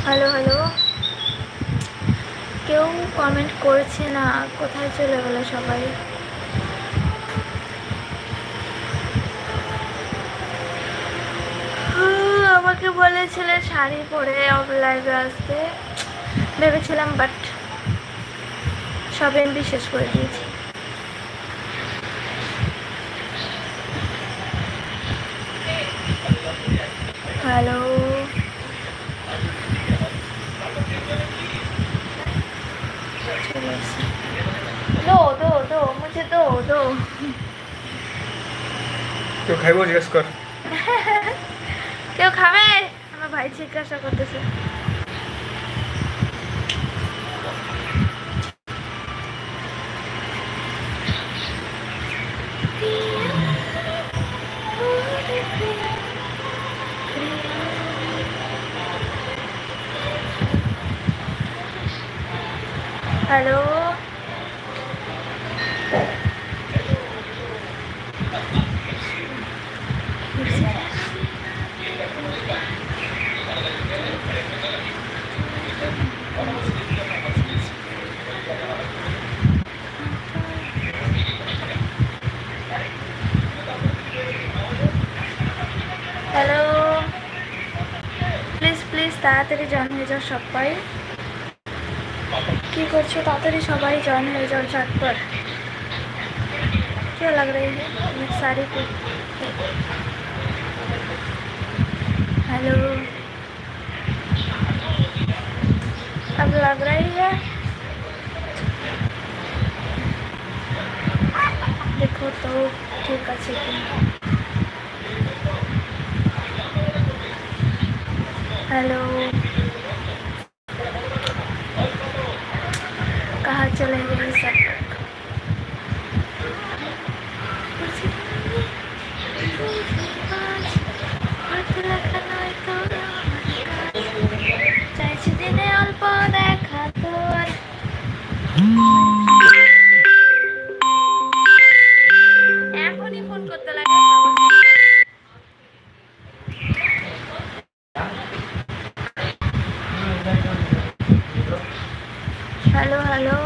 Hello hello, কেউ comment করছে না, কোথায় চলে গেল সবাই? আমাকে বলেছিলে শাড়ি পরে লাইভে আসতে, ভেবেছিলাম, বাট সব এমবি শেষ করে দিয়েছি। हेलो दो दो दो मुझे दो दो কেউ খাইবো জিজ্ঞেস কর। কেউ খাবে? আমার ভাই জিজ্ঞাসা করতেছে। हेलो हेलो प्लीज प्लीज ताড়াতাড়ি জয়েন হয়ে যাও সবাই। কি করছো? ताড়াতাড়ি সবাই জয়েন হয়ে যাও झटपट। क्या लग रही है मैं साड़ी पे? हेलो अब लग रही है? देखो तो ठीक আছে কি। हेलो कहाँ चले गए सब? চাইছি দিনে অল্প দেখা তোর। এখনই ফোন করতে লাগে। हेलो हेलो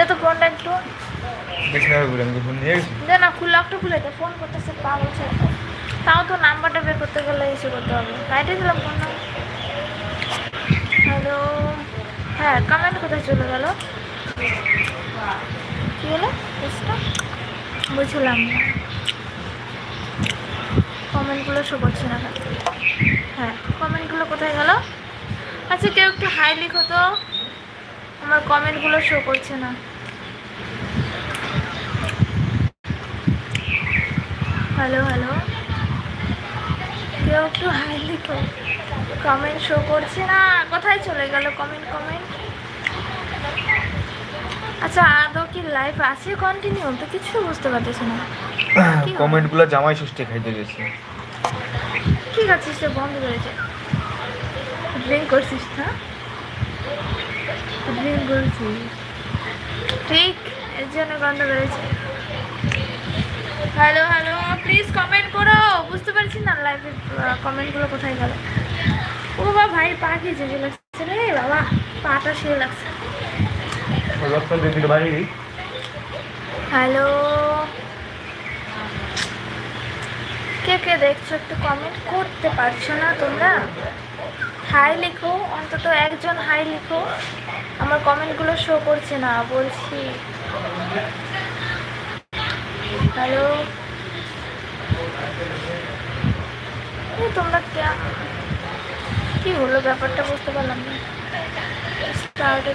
তো ফোনটা একটু দে না, লকটা খুলে দে। ফোন করতেছে পাগল ছেলে। তাও তো নাম্বারটা বের করতে গেলে এসে করতে হবে। কাইটে দিলাম ফোন। হ্যালো, হ্যাঁ কমেন্ট কোথায় চলে গেল? কি হলো বুঝলাম না। কমেন্টগুলো শো করছে না। হ্যাঁ কমেন্টগুলো কোথায় গেল? আচ্ছা কেউ একটু হাই লিখো তো, আমার কমেন্টগুলো শো করছে না। হ্যালো হ্যালো, কেউ একটু হাই লিখো, কমেন্ট শো করছে না। কোথায় চলে গেল কমেন্ট? আচ্ছা আদৌ কি লাইভ আছে কন্টিনিউ? তো কিছু বুঝতে পারতেছি না। কমেন্টগুলো জামাই ষষ্ঠী খাইতে গেছে। কি খাচ্ছিস? বন্ধ করেছে। ড্রিঙ্ক করছিস না? ড্রিঙ্ক করছিস ঠিক, এর জন্য বন্ধ করেছে। হ্যালো হ্যালো প্লিজ কমেন্ট করো, বুঝতে পারছি না লাইভের কমেন্টগুলো কোথায় গেল। ও বাবা ভাই পা কি জেগে লাগছে রে বাবা, পাটা শুয়ে লাগছে। হ্যালো কে কে দেখছো? একটু কমেন্ট করতে পারছো না তোমরা? হাই লিখো, অন্তত একজন হাই লিখো। আমার কমেন্টগুলো শো করছে না বলছি। হ্যালো তোমরা কি হলো ব্যাপারটা বুঝতে পারলাম না। স্টার্টে